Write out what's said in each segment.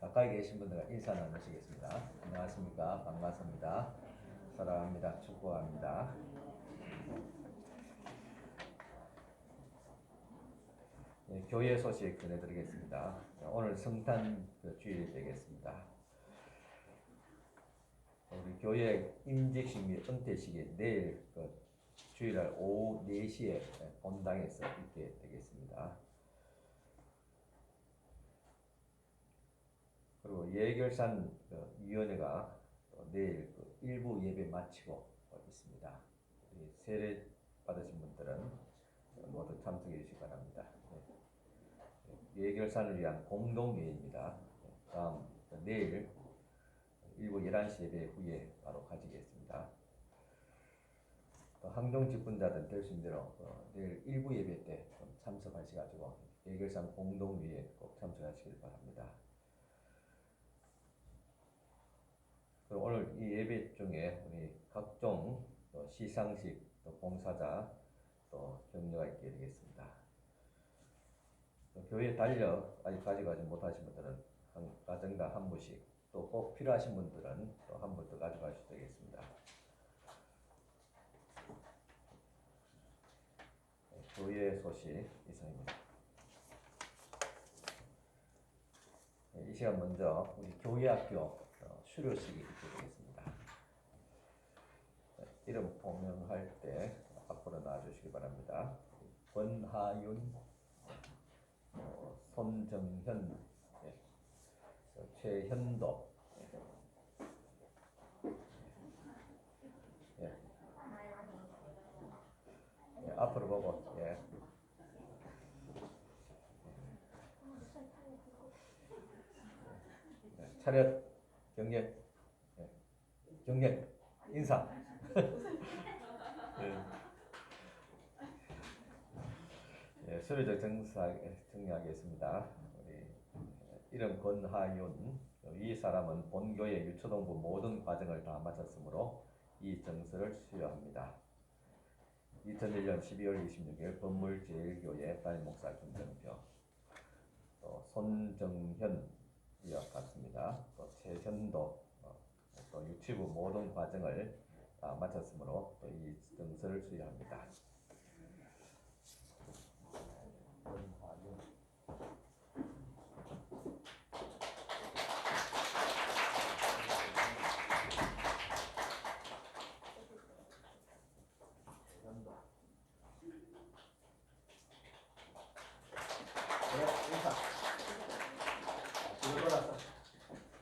가까이 계신 분들과 인사 나누시겠습니다. 안녕하십니까. 반갑습니다. 사랑합니다. 축복합니다. 네, 교회 소식 전해드리겠습니다. 오늘 성탄 주일이 되겠습니다. 우리 교회 임직식 및 은퇴식이 내일 주일날 오후 4시에 본당에서 있게 되겠습니다. 그리고 예결산 위원회가 내일 일부 예배 마치고 있습니다. 세례 받으신 분들은 모두 참석해 주시기 바랍니다. 예결산을 위한 공동회의입니다. 다음 내일 일부 11시 예배 후에 바로 가지겠습니다. 항동 직분자들 될 수 있는 대로 내일 일부 예배 때 참석하셔가지고 예결산 공동회의에 꼭 참석하시길 바랍니다. 그리고 오늘 이 예배 중에 우리 각종 시상식, 또 봉사자, 또 격려가 있게 되겠습니다. 교회 달력 아직 가져가지 못하신 분들은 한 가정당 한 부씩, 또 꼭 필요하신 분들은 또 한 분 더 가져가셔도 되겠습니다. 교회 소식 이상입니다. 이 시간 먼저 우리 교회학교 수료식이 있게 되겠습니다. 이름 포명할 때 앞으로 나와주시기 바랍니다. 권하윤, 손정현, 최현도, 앞으로 보고, 차렷, 경례, 경례, 인사. 수료적 정리하겠습니다. 우리 이름 권하윤, 이 사람은 본교회 유초동부 모든 과정을 다 마쳤으므로 이 정서를 수여합니다. 2001년 12월 26일 건물제일교회 담임목사 김정표, 또 손정현 이와 같습니다. 또 최현도, 또 유치부 모든 과정을 다 마쳤으므로 또 이 정서를 수여합니다. 인사.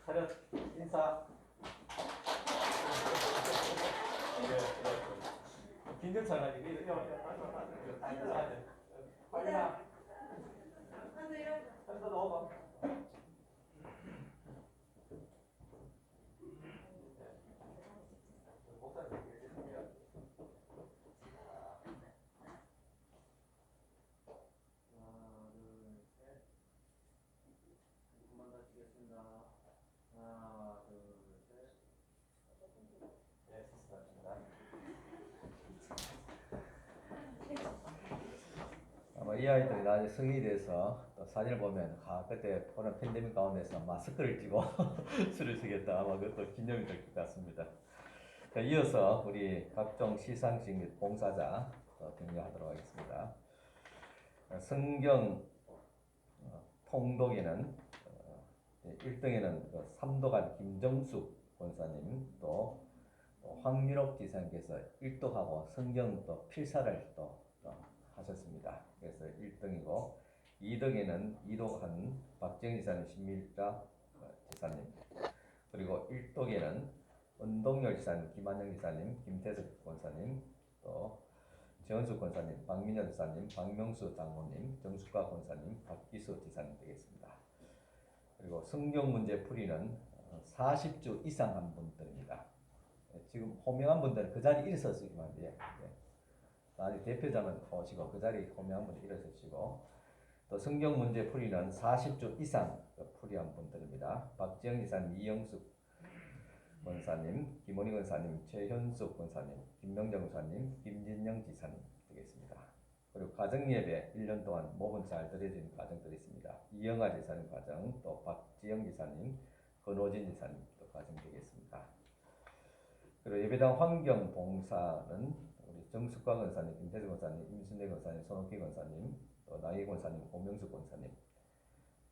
차렷, 인사. 긴장잘 하지. 확인하. 한번 넣어봐. 하나, 둘, 셋. 네, 좋습니다. 아마 이 아이들이 나중에 성인이 돼서 또 사진을 보면 그때 코로나 팬데믹 가운데서 마스크를 끼고 수료식했다. 아마 그것도 기념이 될 것 같습니다. 자, 이어서 우리 각종 시상식 및 봉사자 격려하도록 하겠습니다. 성경 통독에는 1등에는 삼도관 김정숙 권사님, 또 황민옥 지사님께서 1독하고 성경 또 필사를 또 하셨습니다. 그래서 1등이고 2등에는 2독한 박정희 지사님, 신밀자 지사님, 그리고 1독에는 은동열 지사님, 김한영 지사님, 김태석 권사님, 또 정은숙 권사님, 박민현 지사님, 박명수 장모님, 정숙가 권사님, 박기수 지사님 되겠습니다. 그리고 성경 문제 풀이는 40주 이상 한 분들입니다. 지금 호명한 분들은 그 자리에 일어서시기만 돼요. 아직 대표자는 오시고 그 자리에 호명한 분들 일어서시고, 또 성경 문제 풀이는 40주 이상 풀이한 분들입니다. 박지영 지사님, 이영숙 권사님, 김원희 권사님, 최현숙 권사님, 김명정 권사님, 김진영 지사님 되겠습니다. 그리고 가정예배 1년 동안 목은 잘 들여지는 가정들이 있습니다. 이영아 지사님 가정, 또 박지영 지사님, 권호진 지사님 또 가정 되겠습니다. 그리고 예배당 환경봉사는 우리 정숙광 권사님, 김태주 권사님, 임순례 권사님, 손옥희 권사님, 또 나희 권사님, 오명수 권사님,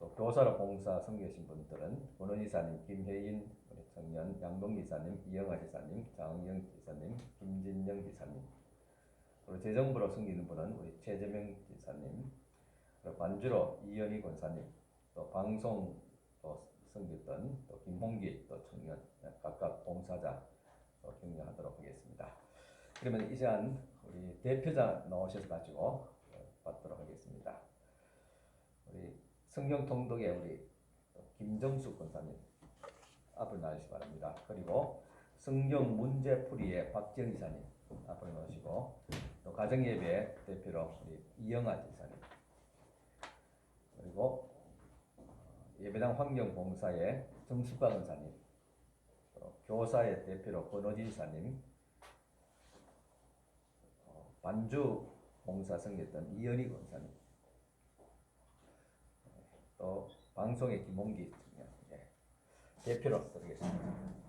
또 교사로 봉사 섬기신 분들은 권원 이사님, 김혜인 우리 청년, 양동 이사님, 이영아 지사님, 장영 지사님, 김진영 지사님, 그리고 재정부로 섬기는 분은 우리 최재명 지사님, 그리고 반주로 이현희 권사님, 또 방송 또 섬겼던 또 김홍기 또 청년 각각 봉사자 격려하도록 하겠습니다. 그러면 이 시간 우리 대표자 나오셔서 가지고 받도록 하겠습니다. 우리 성경 통독의 우리 김정숙 권사님 앞으로 나오시기 바랍니다. 그리고 성경 문제풀이의 박지영 지사님 앞으로 나오시고, 또 가정예배 대표로 우리 이영아 지사님, 그리고 예배당 환경봉사의 정숙과 권사님, 또 교사의 대표로 권호진 지사님, 반주 봉사 섬겼던 이현희 권사님, 또 방송의 김홍기 청년 대표로 드리겠습니다.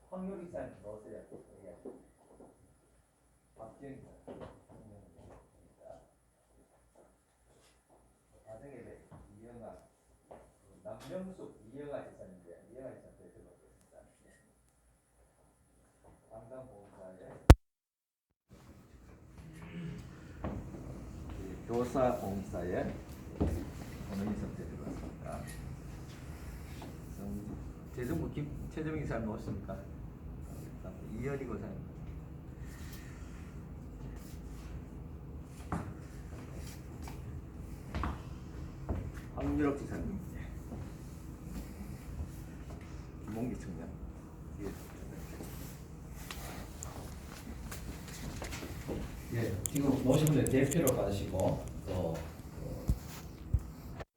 황교리 사님 넣으세요. 박지영 가정예배 이영아, 남명숙 이영아 지사님인데 이영아 지사 대표로 하겠습니다. 담당봉사의 교사 봉사의 권은희석 대표로 하겠습니다. 재정부 최재명 이사님 오십니까? 이현희 권사님, 황유럽 지사님, 김홍기 청년. 예, 지금 모신 분들 대표로 받으시고, 또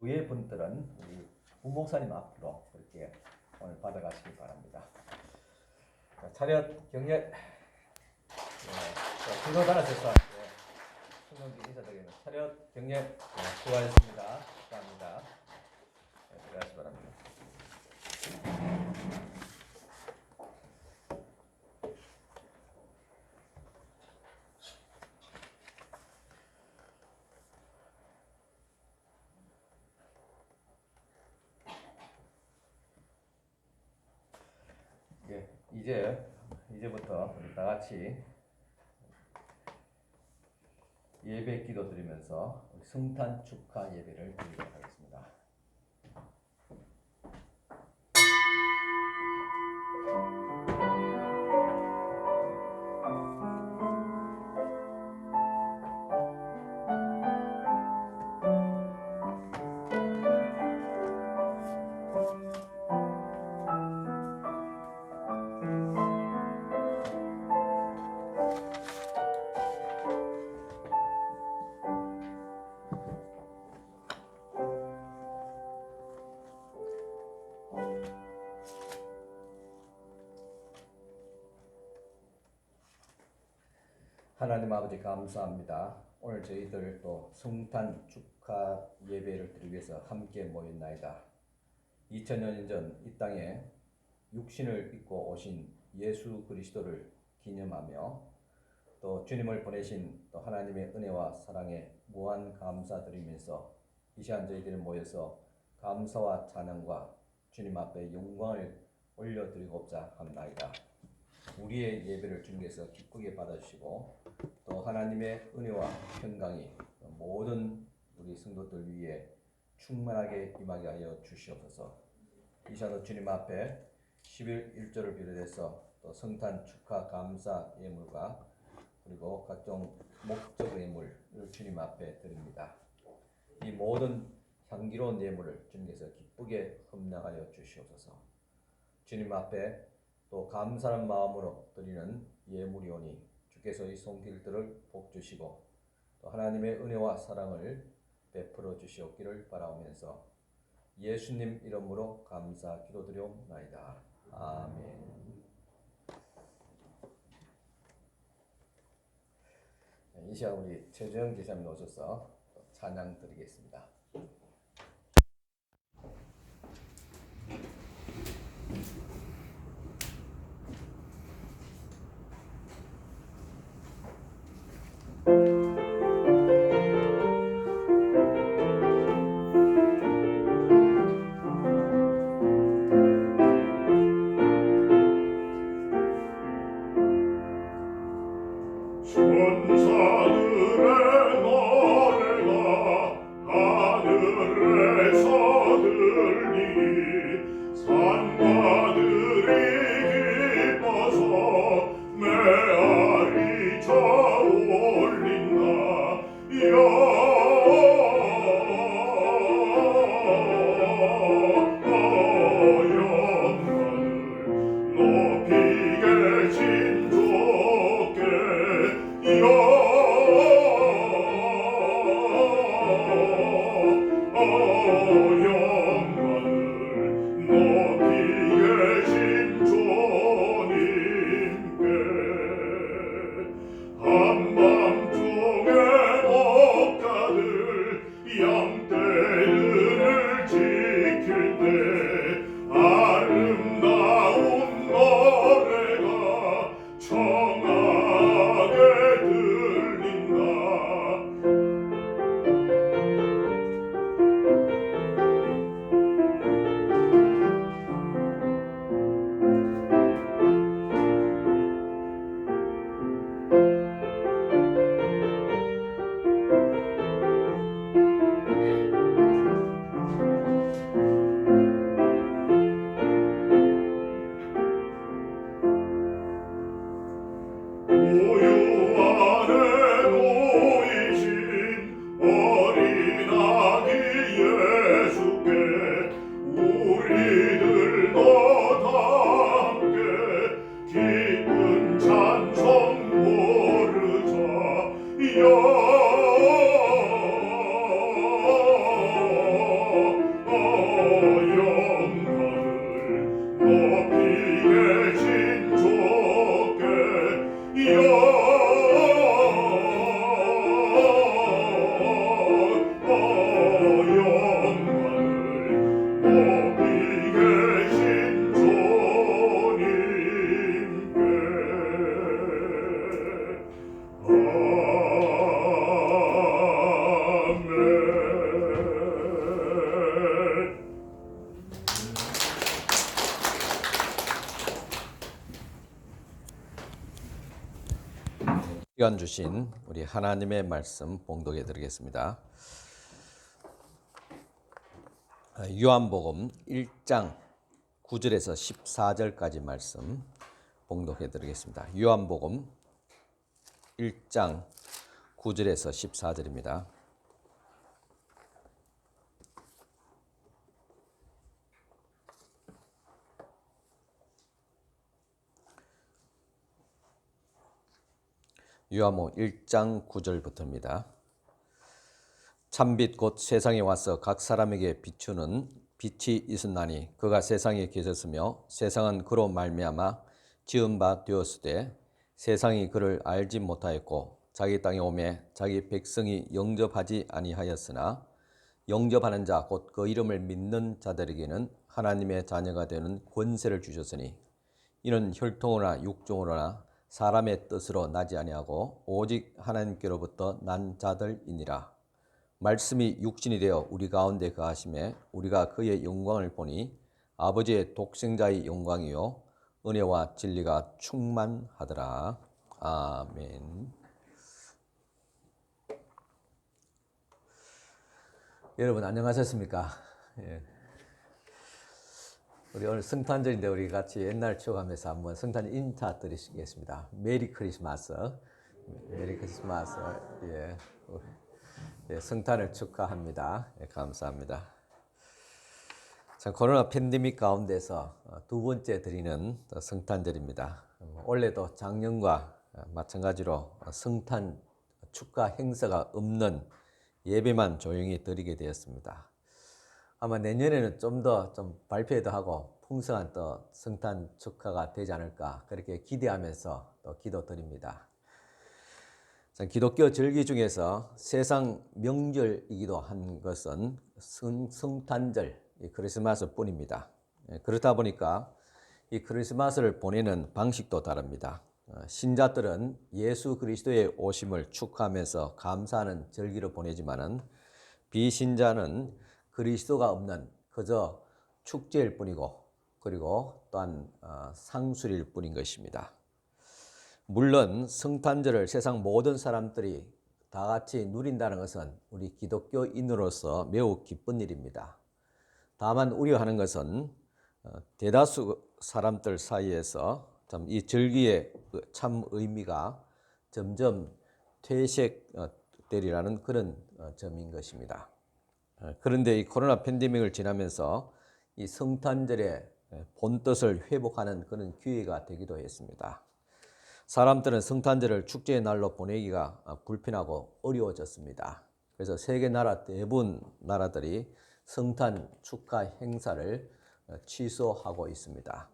위에 분들은 우리 부목사님 앞으로 그렇게 오늘 받아가시기 바랍니다. 자, 차렷 경례. 주로 따라서서 충성기 인사드리는 차렷 경례. 수고하셨습니다. 감사합니다. 들어가시기 바랍니다. 예, 이제부터 우리 다 같이 예배 기도 드리면서 성탄 축하 예배를 드리도록 하겠습니다. 하나님 아버지 감사합니다. 오늘 저희들 또 성탄 축하 예배를 드리기 위해서 함께 모였나이다. 2000년 전 이 땅에 육신을 입고 오신 예수 그리스도를 기념하며 또 주님을 보내신 또 하나님의 은혜와 사랑에 무한 감사드리면서 이 시간 저희들이 모여서 감사와 찬양과 주님 앞에 영광을 올려드리고자 합나이다. 우리의 예배를 주님께서 기쁘게 받아주시고 또 하나님의 은혜와 평강이 모든 우리 성도들 위에 충만하게 임하게 하여 주시옵소서. 이 시간도 주님 앞에 11.1조를 비롯해서 또 성탄 축하 감사 예물과 그리고 각종 목적 예물을 주님 앞에 드립니다. 이 모든 향기로운 예물을 주님께서 기쁘게 흠량하여 주시옵소서. 주님 앞에 또 감사한 마음으로 드리는 예물이오니 주께서 이 손길들을 복주시고 또 하나님의 은혜와 사랑을 베풀어 주시옵기를 바라오면서 예수님 이름으로 감사 기도드리옵나이다. 아멘. 이 시간 우리 최주영 지사님 오셔서 찬양 드리겠습니다. 천사들의 노래가 하늘에서 들리니 산마들이 기뻐서 메아리 저올린다. 영광을 높이 계신 주께 영광을 높이 계신 주님께 한밤중에 목가들 양떼들을 지킬 때 아름다운 노래가 청하게 들린다. 우유 안에 놓이신 어린 아기 예수께 우리들도 다 함께 기쁜 찬송 부르자. 영광을 높이 계신 주께 영광을 높이 계신 주님께 아멘. 시간 주신 우리 하나님의 말씀 봉독해 드리겠습니다. 요한복음 1장 9절에서 14절까지 말씀 봉독해 드리겠습니다. 요한복음 1장 9절에서 14절입니다. 요한복음 1장 9절부터입니다. 참빛 곧 세상에 와서 각 사람에게 비추는 빛이 있었나니 그가 세상에 계셨으며 세상은 그로 말미암아 지은 바 되었으되 세상이 그를 알지 못하였고 자기 땅에 오매 자기 백성이 영접하지 아니하였으나 영접하는 자 곧 그 이름을 믿는 자들에게는 하나님의 자녀가 되는 권세를 주셨으니 이는 혈통으로나 육종으로나 사람의 뜻으로 나지 아니하고 오직 하나님께로부터 난 자들이니라. 말씀이 육신이 되어 우리 가운데 거하심에 우리가 그의 영광을 보니 아버지의 독생자의 영광이요 은혜와 진리가 충만하더라. 아멘. 여러분 안녕하셨습니까? 예. 우리 오늘 성탄절인데 우리 같이 옛날 추억하면서 한번 성탄 인사 드리겠습니다. 메리 크리스마스. 메리 크리스마스. 예. 예, 성탄을 축하합니다. 예, 감사합니다. 자, 코로나 팬데믹 가운데서 두 번째 드리는 성탄절입니다. 올해도 작년과 마찬가지로 성탄 축하 행사가 없는 예배만 조용히 드리게 되었습니다. 아마 내년에는 좀 더 좀 발표도 하고 풍성한 또 성탄 축하가 되지 않을까 그렇게 기대하면서 또 기도드립니다. 기독교 절기 중에서 세상 명절이기도 한 것은 성탄절, 크리스마스 뿐입니다. 그렇다 보니까 이 크리스마스를 보내는 방식도 다릅니다. 신자들은 예수 그리스도의 오심을 축하하면서 감사하는 절기를 보내지만은 비신자는 그리스도가 없는 그저 축제일 뿐이고 그리고 또한 상술일 뿐인 것입니다. 물론 성탄절을 세상 모든 사람들이 다 같이 누린다는 것은 우리 기독교인으로서 매우 기쁜 일입니다. 다만 우려하는 것은 대다수 사람들 사이에서 참 이 절기의 참 의미가 점점 퇴색되리라는 그런 점인 것입니다. 그런데 이 코로나 팬데믹을 지나면서 이 성탄절의 본뜻을 회복하는 그런 기회가 되기도 했습니다. 사람들은 성탄절을 축제의 날로 보내기가 불편하고 어려워졌습니다. 그래서 세계 나라 대부분 나라들이 성탄 축하 행사를 취소하고 있습니다.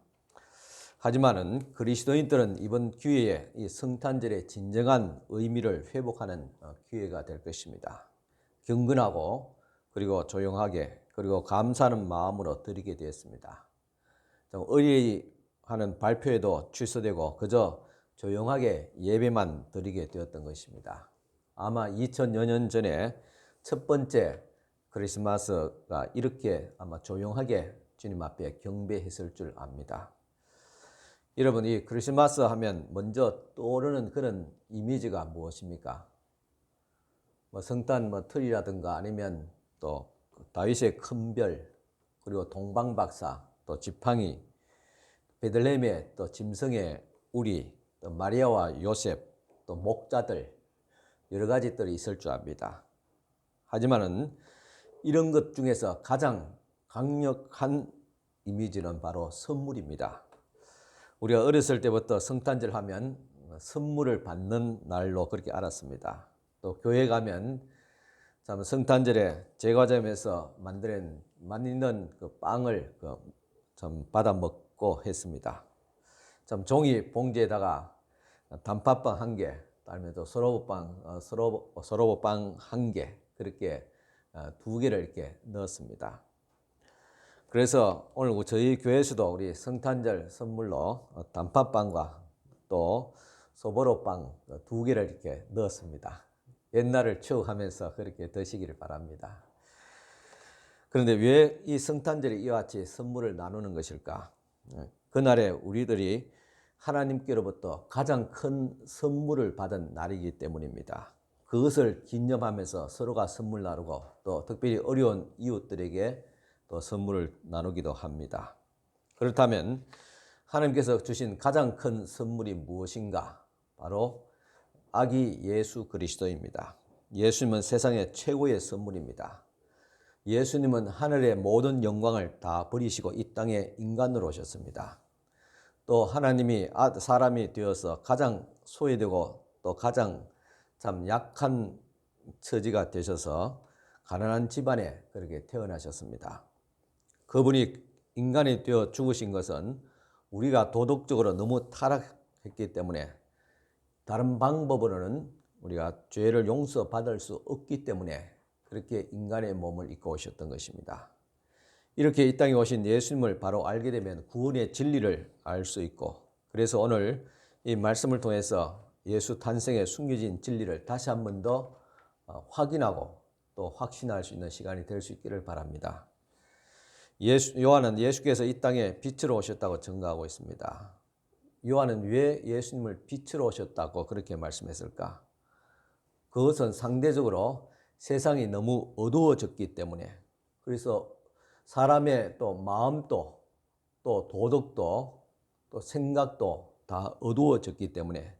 하지만은 그리스도인들은 이번 기회에 이 성탄절의 진정한 의미를 회복하는 기회가 될 것입니다. 경건하고 그리고 조용하게 그리고 감사하는 마음으로 드리게 되었습니다. 의례하는 발표에도 취소되고 그저 조용하게 예배만 드리게 되었던 것입니다. 아마 2000여 년 전에 첫 번째 크리스마스가 이렇게 아마 조용하게 주님 앞에 경배했을 줄 압니다. 여러분, 이 크리스마스 하면 먼저 떠오르는 그런 이미지가 무엇입니까? 성탄 틀이라든가 아니면 또 다윗의 큰 별, 그리고 동방박사, 또 지팡이, 베들레헴의 또 짐승의 우리, 또 마리아와 요셉, 또 목자들 여러 가지들이 있을 줄 압니다. 하지만은 이런 것 중에서 가장 강력한 이미지는 바로 선물입니다. 우리가 어렸을 때부터 성탄절 하면 선물을 받는 날로 그렇게 알았습니다. 또 교회 가면 참 성탄절에 제과점에서 만드는 그 빵을 참 받아 먹고 했습니다. 참 종이 봉지에다가 단팥빵 1개, 그다음에 또 소로보빵 1개 그렇게 2개를 이렇게 넣었습니다. 그래서 오늘 저희 교회에서도 우리 성탄절 선물로 단팥빵과 또 소보로빵 2개를 이렇게 넣었습니다. 옛날을 추억하면서 그렇게 드시기를 바랍니다. 그런데 왜 이 성탄절에 이와 같이 선물을 나누는 것일까? 그날에 우리들이 하나님께로부터 가장 큰 선물을 받은 날이기 때문입니다. 그것을 기념하면서 서로가 선물 나누고 또 특별히 어려운 이웃들에게 또 선물을 나누기도 합니다. 그렇다면 하나님께서 주신 가장 큰 선물이 무엇인가? 바로 아기 예수 그리스도입니다. 예수님은 세상의 최고의 선물입니다. 예수님은 하늘의 모든 영광을 다 버리시고 이 땅에 인간으로 오셨습니다. 또 하나님이 사람이 되어서 가장 소외되고 또 가장 참 약한 처지가 되셔서 가난한 집안에 그렇게 태어나셨습니다. 그분이 인간이 되어 죽으신 것은 우리가 도덕적으로 너무 타락했기 때문에 다른 방법으로는 우리가 죄를 용서받을 수 없기 때문에 그렇게 인간의 몸을 입고 오셨던 것입니다. 이렇게 이 땅에 오신 예수님을 바로 알게 되면 구원의 진리를 알 수 있고 그래서 오늘 이 말씀을 통해서 예수 탄생에 숨겨진 진리를 다시 한 번 더 확인하고 또 확신할 수 있는 시간이 될 수 있기를 바랍니다. 요한은 예수께서 이 땅에 빛으로 오셨다고 증거하고 있습니다. 요한은 왜 예수님을 빛으로 오셨다고 그렇게 말씀했을까? 그것은 상대적으로 세상이 너무 어두워졌기 때문에 그래서 사람의 또 마음도 또 도덕도 또 생각도 다 어두워졌기 때문에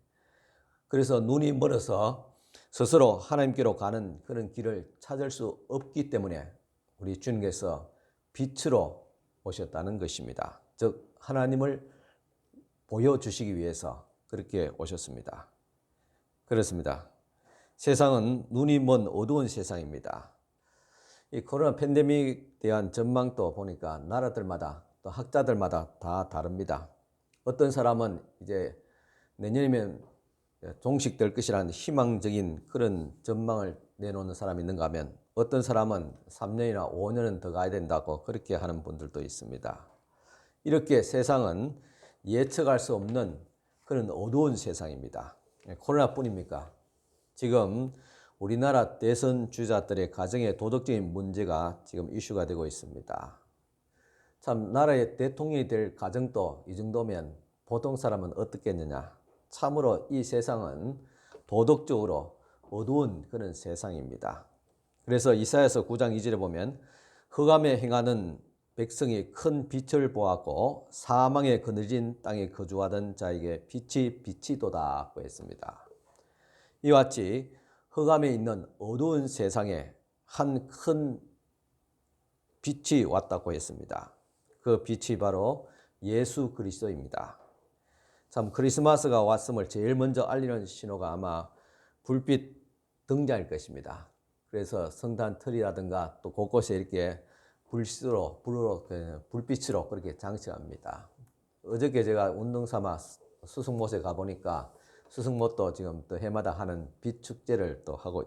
그래서 눈이 멀어서 스스로 하나님께로 가는 그런 길을 찾을 수 없기 때문에 우리 주님께서 빛으로 오셨다는 것입니다. 즉 하나님을 보여주시기 위해서 그렇게 오셨습니다. 그렇습니다. 세상은 눈이 먼 어두운 세상입니다. 이 코로나 팬데믹에 대한 전망도 보니까 나라들마다 또 학자들마다 다 다릅니다. 어떤 사람은 이제 내년이면 종식될 것이라는 희망적인 그런 전망을 내놓는 사람이 있는가 하면 어떤 사람은 3년이나 5년은 더 가야 된다고 그렇게 하는 분들도 있습니다. 이렇게 세상은 예측할 수 없는 그런 어두운 세상입니다. 코로나뿐입니까? 지금 우리나라 대선 주자들의 가정의 도덕적인 문제가 지금 이슈가 되고 있습니다. 참 나라의 대통령이 될 가정도 이 정도면 보통 사람은 어떻겠느냐. 참으로 이 세상은 도덕적으로 어두운 그런 세상입니다. 그래서 이사야서 9장 2절에 보면 흑암에 행하는 백성이 큰 빛을 보았고 사망에 그늘진 땅에 거주하던 자에게 빛이 비치도다고 했습니다. 이와 같이 흑암에 있는 어두운 세상에 한 큰 빛이 왔다고 했습니다. 그 빛이 바로 예수 그리스도입니다. 참 크리스마스가 왔음을 제일 먼저 알리는 신호가 아마 불빛 등장일 것입니다. 그래서 성탄 틀이라든가 또 곳곳에 이렇게 불빛으로 그렇게 장식합니다. 어저께 제가 운동 삼아 수승못에 가보니까 수승못도 지금 또 해마다 하는 빛 축제를 또 하고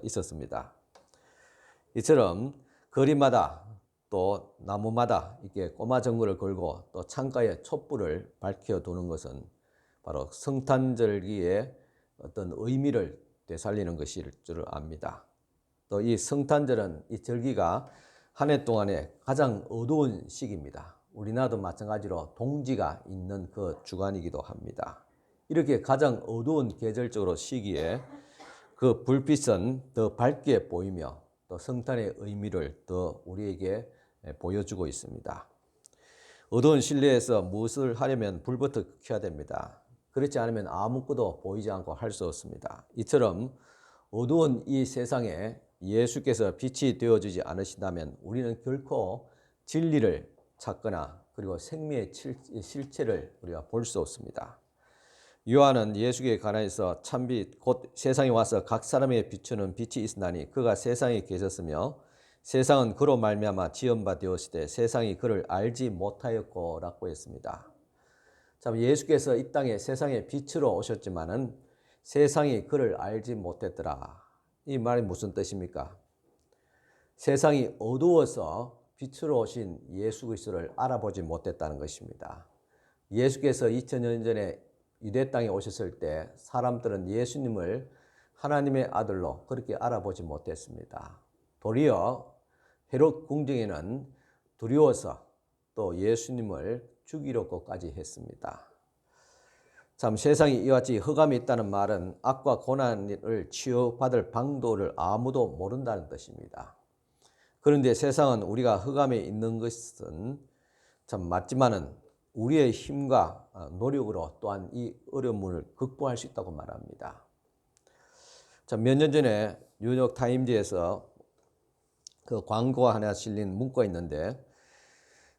있었습니다. 이처럼 거리마다 또 나무마다 이렇게 꼬마 전구를 걸고 또 창가에 촛불을 밝혀두는 것은 바로 성탄절기의 어떤 의미를 되살리는 것일 줄 압니다. 또 이 성탄절은 이 절기가 한 해 동안에 가장 어두운 시기입니다. 우리나라도 마찬가지로 동지가 있는 그 주간이기도 합니다. 이렇게 가장 어두운 계절적으로 시기에 그 불빛은 더 밝게 보이며 또 성탄의 의미를 더 우리에게 보여주고 있습니다. 어두운 실내에서 무엇을 하려면 불부터 켜야 됩니다. 그렇지 않으면 아무것도 보이지 않고 할 수 없습니다. 이처럼 어두운 이 세상에 예수께서 빛이 되어주지 않으신다면 우리는 결코 진리를 찾거나 그리고 생명의 실체를 우리가 볼 수 없습니다. 요한은 예수께 관하여서 참빛 곧 세상에 와서 각 사람에게 비추는 빛이 있으나니 그가 세상에 계셨으며 세상은 그로 말미암아 지은 바 되었으되 세상이 그를 알지 못하였고라고 했습니다. 참 예수께서 이 땅에 세상의 빛으로 오셨지만은 세상이 그를 알지 못했더라. 이 말이 무슨 뜻입니까? 세상이 어두워서 빛으로 오신 예수 그리스도를 알아보지 못했다는 것입니다. 예수께서 2000년 전에 유대 땅에 오셨을 때 사람들은 예수님을 하나님의 아들로 그렇게 알아보지 못했습니다. 도리어 헤롯 궁정에는 두려워서 또 예수님을 죽이려고까지 했습니다. 참 세상이 이와 같이 흑암이 있다는 말은 악과 고난을 치유받을 방도를 아무도 모른다는 뜻입니다. 그런데 세상은 우리가 흑암에 있는 것은 참 맞지만은 우리의 힘과 노력으로 또한 이 어려움을 극복할 수 있다고 말합니다. 참 몇 년 전에 뉴욕 타임즈에서 그 광고가 하나 실린 문구가 있는데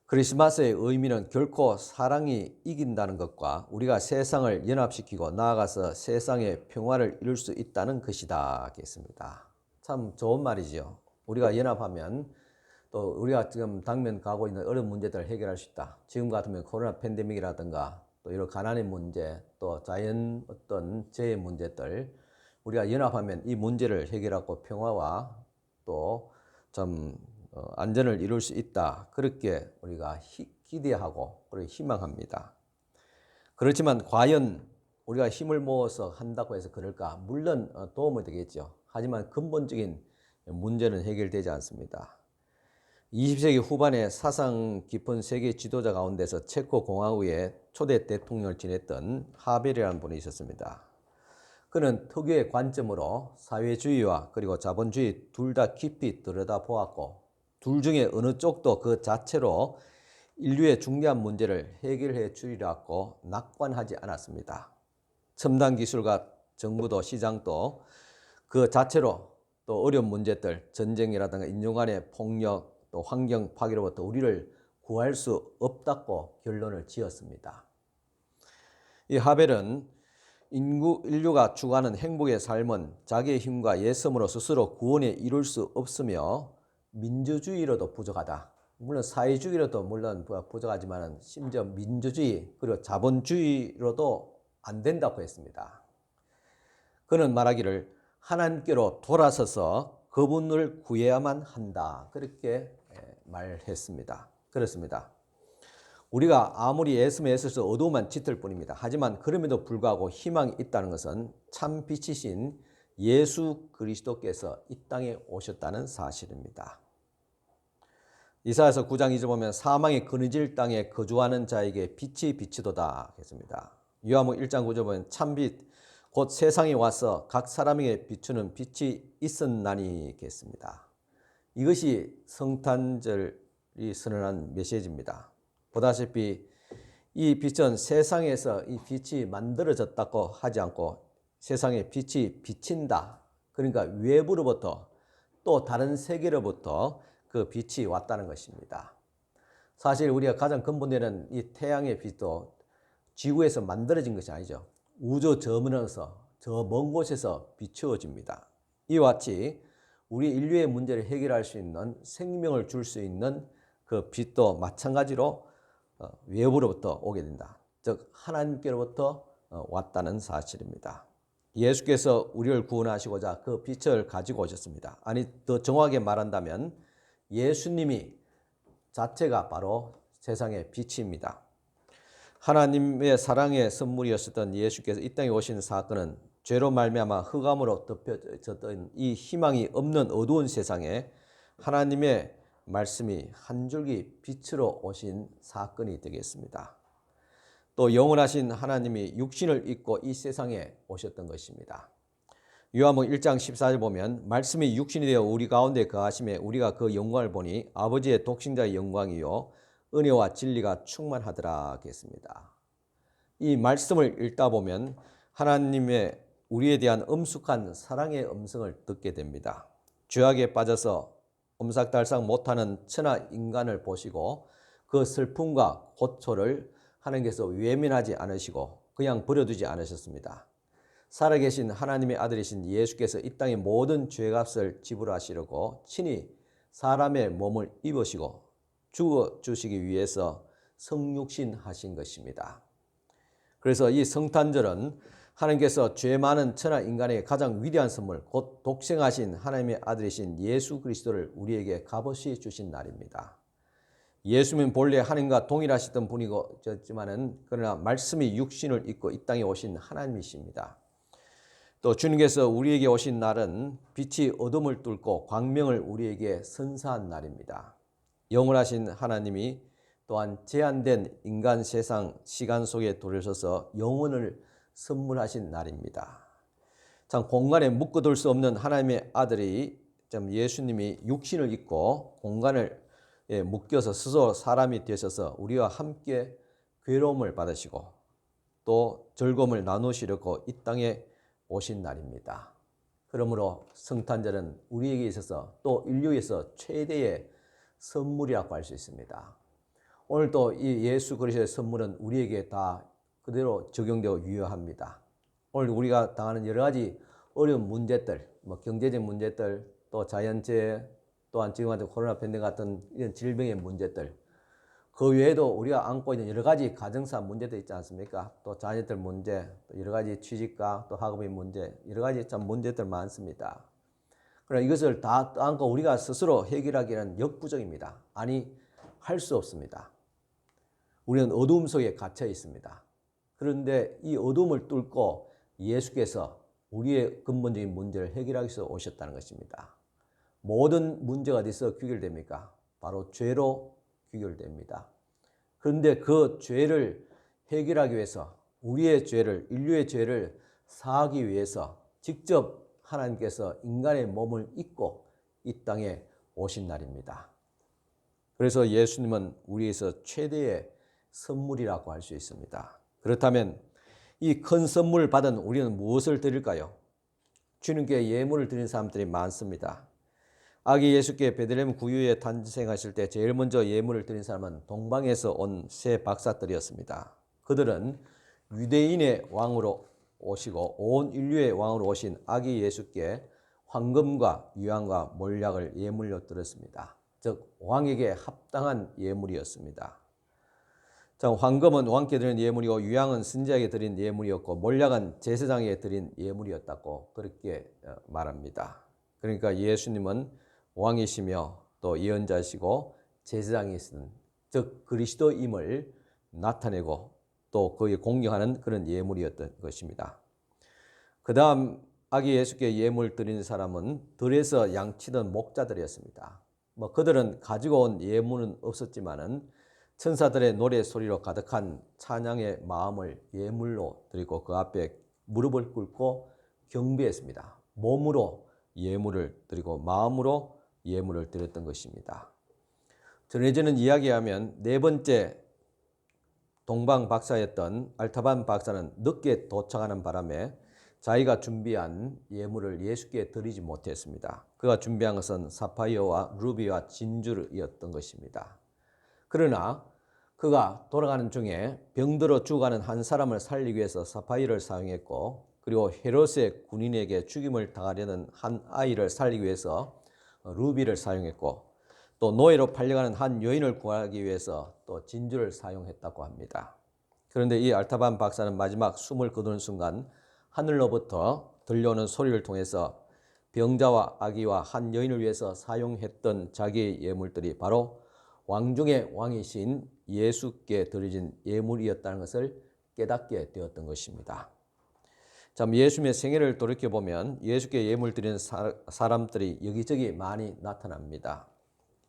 크리스마스의 의미는 결코 사랑이 이긴다는 것과 우리가 세상을 연합시키고 나아가서 세상의 평화를 이룰 수 있다는 것이다 하겠습니다. 참 좋은 말이죠. 우리가 연합하면 또 우리가 지금 당면 가고 있는 어려운 문제들을 해결할 수 있다. 지금 같으면 코로나 팬데믹이라든가 또 이런 가난의 문제 또 자연 어떤 재해 문제들 우리가 연합하면 이 문제를 해결하고 평화와 또 좀 안전을 이룰 수 있다. 그렇게 우리가 기대하고 그리고 희망합니다. 그렇지만 과연 우리가 힘을 모아서 한다고 해서 그럴까? 물론 도움이 되겠죠. 하지만 근본적인 문제는 해결되지 않습니다. 20세기 후반에 사상 깊은 세계 지도자 가운데서 체코 공화국의 초대 대통령을 지냈던 하벨이라는 분이 있었습니다. 그는 특유의 관점으로 사회주의와 그리고 자본주의 둘 다 깊이 들여다보았고 둘 중에 어느 쪽도 그 자체로 인류의 중대한 문제를 해결해 주리라고 낙관하지 않았습니다. 첨단 기술과 정부도 시장도 그 자체로 또 어려운 문제들, 전쟁이라든가 인종 간의 폭력, 또 환경 파괴로부터 우리를 구할 수 없다고 결론을 지었습니다. 이 하벨은 인류가 추구하는 행복의 삶은 자기의 힘과 예섬으로 스스로 구원에 이룰 수 없으며 민주주의로도 부족하다. 물론 사회주의로도 물론 부족하지만 심지어 민주주의 그리고 자본주의로도 안 된다고 했습니다. 그는 말하기를 하나님께로 돌아서서 그분을 구해야만 한다. 그렇게 말했습니다. 그렇습니다. 우리가 아무리 애써서 어두움만 짙을 뿐입니다. 하지만 그럼에도 불구하고 희망이 있다는 것은 참 빛이신 예수 그리스도께서 이 땅에 오셨다는 사실입니다. 이사야서 9장 2절 보면 사망의 그늘질 땅에 거주하는 자에게 빛이 비치도다 했습니다. 요한복음 1장 9절 보면 참빛 곧 세상에 와서 각 사람에게 비추는 빛이 있었나니 했습니다. 이것이 성탄절이 선언한 메시지입니다. 보다시피 이 빛은 세상에서 이 빛이 만들어졌다고 하지 않고 세상에 빛이 비친다. 그러니까 외부로부터 또 다른 세계로부터 그 빛이 왔다는 것입니다. 사실 우리가 가장 근본되는 이 태양의 빛도 지구에서 만들어진 것이 아니죠. 우주 저 먼 곳에서 비추어집니다. 이와 같이 우리 인류의 문제를 해결할 수 있는 생명을 줄 수 있는 그 빛도 마찬가지로 외부로부터 오게 된다. 즉 하나님께로부터 왔다는 사실입니다. 예수께서 우리를 구원하시고자 그 빛을 가지고 오셨습니다. 아니 더 정확하게 말한다면 예수님이 자체가 바로 세상의 빛입니다. 하나님의 사랑의 선물이었던 예수께서 이 땅에 오신 사건은 죄로 말미암아 흑암으로 덮여졌던 이 희망이 없는 어두운 세상에 하나님의 말씀이 한 줄기 빛으로 오신 사건이 되겠습니다. 또 영원하신 하나님이 육신을 입고 이 세상에 오셨던 것입니다. 요한복음 1장 14절 보면 말씀이 육신이 되어 우리 가운데 거하심에 우리가 그 영광을 보니 아버지의 독생자의 영광이요 은혜와 진리가 충만하더라 했습니다. 이 말씀을 읽다 보면 하나님의 우리에 대한 엄숙한 사랑의 음성을 듣게 됩니다. 죄악에 빠져서 옴삭달싹 못하는 천하 인간을 보시고 그 슬픔과 고초를 하나님께서 외면하지 않으시고 그냥 버려두지 않으셨습니다. 살아계신 하나님의 아들이신 예수께서 이 땅의 모든 죄값을 지불하시려고 친히 사람의 몸을 입으시고 죽어주시기 위해서 성육신 하신 것입니다. 그래서 이 성탄절은 하나님께서 죄 많은 천하 인간에게 가장 위대한 선물, 곧 독생하신 하나님의 아들이신 예수 그리스도를 우리에게 값없이 주신 날입니다. 예수님은 본래 하나님과 동일하시던 분이지만은 그러나 말씀이 육신을 입고 이 땅에 오신 하나님이십니다. 또 주님께서 우리에게 오신 날은 빛이 어둠을 뚫고 광명을 우리에게 선사한 날입니다. 영원하신 하나님이 또한 제한된 인간 세상 시간 속에 들어서서 영혼을 선물하신 날입니다. 참 공간에 묶어둘 수 없는 하나님의 아들이 예수님이 육신을 입고 공간을 묶여서 스스로 사람이 되셔서 우리와 함께 괴로움을 받으시고 또 즐거움을 나누시려고 이 땅에 오신 날입니다. 그러므로 성탄절은 우리에게 있어서 또 인류에서 최대의 선물이라고 할 수 있습니다. 오늘도 이 예수 그리스도의 선물은 우리에게 다 그대로 적용되고 유효합니다. 오늘 우리가 당하는 여러 가지 어려운 문제들, 경제적 문제들, 또 자연재해, 또한 지금 같은 코로나 팬데믹 같은 이런 질병의 문제들, 그 외에도 우리가 안고 있는 여러 가지 가정사 문제도 있지 않습니까? 또 자녀들 문제, 또 여러 가지 취직과 또 학업의 문제, 여러 가지 참 문제들 많습니다. 그러나 이것을 다 안고 우리가 스스로 해결하기는 역부족입니다. 아니, 할 수 없습니다. 우리는 어두움 속에 갇혀 있습니다. 그런데 이 어둠을 뚫고 예수께서 우리의 근본적인 문제를 해결하기 위해서 오셨다는 것입니다. 모든 문제가 어디서 귀결됩니까? 바로 죄로 귀결됩니다. 그런데 그 죄를 해결하기 위해서 우리의 죄를, 인류의 죄를 사하기 위해서 직접 하나님께서 인간의 몸을 입고 이 땅에 오신 날입니다. 그래서 예수님은 우리에서 최대의 선물이라고 할 수 있습니다. 그렇다면 이 큰 선물을 받은 우리는 무엇을 드릴까요? 주님께 예물을 드리는 사람들이 많습니다. 아기 예수께 베들레헴 구유에 탄생하실 때 제일 먼저 예물을 드린 사람은 동방에서 온 세 박사들이었습니다. 그들은 유대인의 왕으로 오시고 온 인류의 왕으로 오신 아기 예수께 황금과 유향과 몰약을 예물로 드렸습니다. 즉 왕에게 합당한 예물이었습니다. 자, 황금은 왕께 드린 예물이고 유향은 선지자에게 드린 예물이었고 몰약은 제사장에게 드린 예물이었다고 그렇게 말합니다. 그러니까 예수님은 왕이시며 또 예언자시고 제사장이신 즉 그리스도임을 나타내고 또 그에 공경하는 그런 예물이었던 것입니다. 그 다음 아기 예수께 예물 드리는 사람은 들에서 양치던 목자들이었습니다. 그들은 가지고 온 예물은 없었지만은 천사들의 노래 소리로 가득한 찬양의 마음을 예물로 드리고 그 앞에 무릎을 꿇고 경배했습니다. 몸으로 예물을 드리고 마음으로 예물을 드렸던 것입니다. 전해지는 이야기하면 네 번째 동방 박사였던 알타반 박사는 늦게 도착하는 바람에 자기가 준비한 예물을 예수께 드리지 못했습니다. 그가 준비한 것은 사파이어와 루비와 진주였던 것입니다. 그러나 그가 돌아가는 중에 병들어 죽어가는 한 사람을 살리기 위해서 사파이어를 사용했고 그리고 헤롯의 군인에게 죽임을 당하려는 한 아이를 살리기 위해서 루비를 사용했고 또 노예로 팔려가는 한 여인을 구하기 위해서 또 진주를 사용했다고 합니다. 그런데 이 알타반 박사는 마지막 숨을 거두는 순간 하늘로부터 들려오는 소리를 통해서 병자와 아기와 한 여인을 위해서 사용했던 자기의 예물들이 바로 왕 중의 왕이신 예수께 드려진 예물이었다는 것을 깨닫게 되었던 것입니다. 참 예수님의 생애를 돌이켜보면 예수께 예물 드리는 사람들이 여기저기 많이 나타납니다.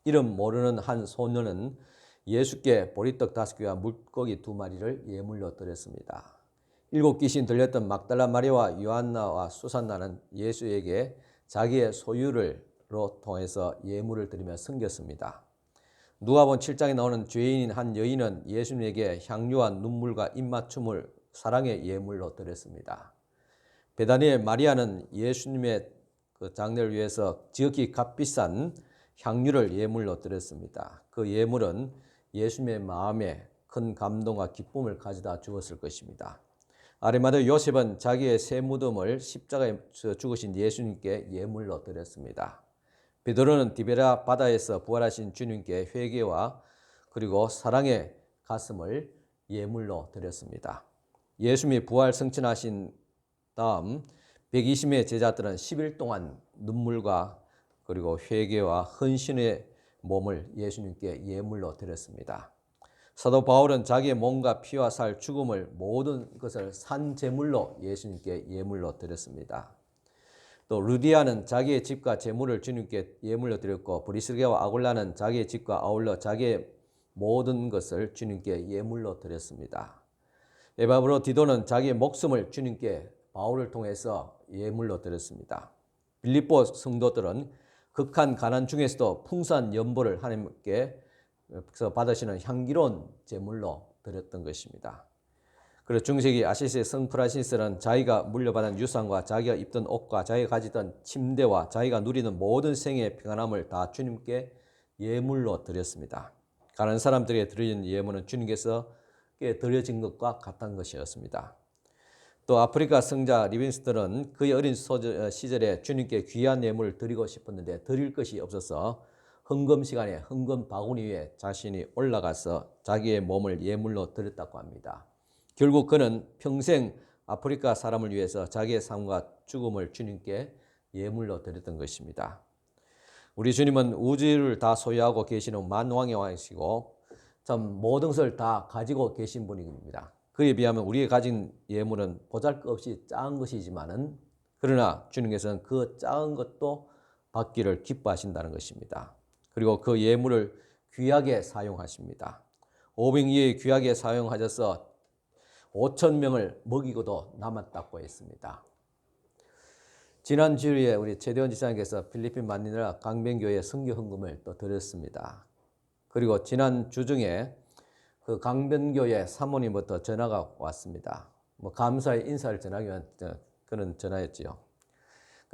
이름 모르는 한 소녀는 예수께 보리떡 5개와 물고기 2마리를 예물로 드렸습니다. 7 귀신 들렸던 막달라 마리아와 요한나와 수산나는 예수에게 자기의 소유를로 통해서 예물을 드리며 섬겼습니다. 누가복음 7장에 나오는 죄인인 한 여인은 예수님에게 향유와 눈물과 입맞춤을 사랑의 예물로 드렸습니다. 베다니의 마리아는 예수님의 그 장례를 위해서 지극히 값비싼 향유를 예물로 드렸습니다. 그 예물은 예수님의 마음에 큰 감동과 기쁨을 가져다 주었을 것입니다. 아리마대 요셉은 자기의 새 무덤을 십자가에서 죽으신 예수님께 예물로 드렸습니다. 베드로는 디베라 바다에서 부활하신 주님께 회개와 그리고 사랑의 가슴을 예물로 드렸습니다. 예수님이 부활 승천하신 다음 120명의 제자들은 10일 동안 눈물과 그리고 회개와 헌신의 몸을 예수님께 예물로 드렸습니다. 사도 바울은 자기의 몸과 피와 살 죽음을 모든 것을 산 제물로 예수님께 예물로 드렸습니다. 또 루디아는 자기의 집과 재물을 주님께 예물로 드렸고 브리스게와 아굴라는 자기의 집과 아울러 자기의 모든 것을 주님께 예물로 드렸습니다. 에바브로 디도는 자기의 목숨을 주님께 바울을 통해서 예물로 드렸습니다. 빌립보 성도들은 극한 가난 중에서도 풍성한 연보를 하나님께 받으시는 향기로운 제물로 드렸던 것입니다. 그리고 중세기 아시스의 성 프란시스는 자기가 물려받은 유산과 자기가 입던 옷과 자기가 가지던 침대와 자기가 누리는 모든 생의 평안함을 다 주님께 예물로 드렸습니다. 가난한 사람들에게 드려진 예물은 주님께서 드려진 것과 같은 것이었습니다. 또 아프리카 성자 리빙스턴은 그의 어린 시절에 주님께 귀한 예물을 드리고 싶었는데 드릴 것이 없어서 헌금 시간에 헌금 바구니 위에 자신이 올라가서 자기의 몸을 예물로 드렸다고 합니다. 결국 그는 평생 아프리카 사람을 위해서 자기의 삶과 죽음을 주님께 예물로 드렸던 것입니다. 우리 주님은 우주를 다 소유하고 계시는 만왕의 왕이시고 참 모든 것을 다 가지고 계신 분입니다. 그에 비하면 우리가 가진 예물은 보잘것없이 작은 것이지만은 그러나 주님께서는 그 작은 것도 받기를 기뻐하신다는 것입니다. 그리고 그 예물을 귀하게 사용하십니다. 오병이어 귀하게 사용하셔서 5,000명을 먹이고도 남았다고 했습니다. 지난 주일에 우리 최대원 지사님께서 필리핀 마니라 강변교회 선교 헌금을 또 드렸습니다. 그리고 지난 주 중에 그 강변교회 사모님부터 전화가 왔습니다. 감사의 인사를 전하기 위한 그런 전화였지요.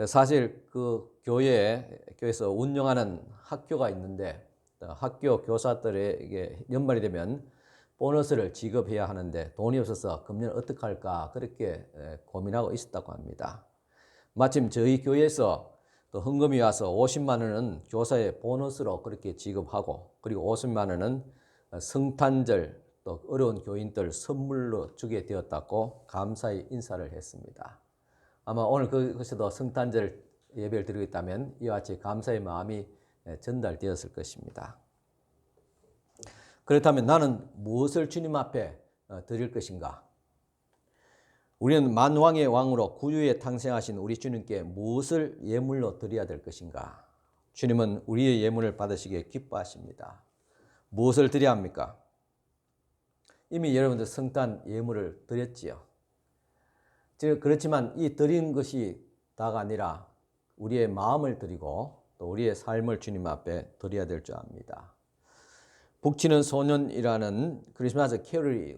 사실 그 교회에서 운영하는 학교가 있는데 학교 교사들에게 연말이 되면 보너스를 지급해야 하는데 돈이 없어서 금년 어떻게 할까 그렇게 고민하고 있었다고 합니다. 마침 저희 교회에서 또 헌금이 와서 50만 원은 교사의 보너스로 그렇게 지급하고, 그리고 50만 원은 성탄절 또 어려운 교인들 선물로 주게 되었다고 감사의 인사를 했습니다. 아마 오늘 그것에도 성탄절 예배를 드리고 있다면 이와 같이 감사의 마음이 전달되었을 것입니다. 그렇다면 나는 무엇을 주님 앞에 드릴 것인가? 우리는 만왕의 왕으로 구유에 탄생하신 우리 주님께 무엇을 예물로 드려야 될 것인가? 주님은 우리의 예물을 받으시기에 기뻐하십니다. 무엇을 드려야 합니까? 이미 여러분들 성탄 예물을 드렸지요. 그렇지만 이 드린 것이 다가 아니라 우리의 마음을 드리고 또 우리의 삶을 주님 앞에 드려야 될 줄 압니다. 북치는 소년이라는 크리스마스 캐롤이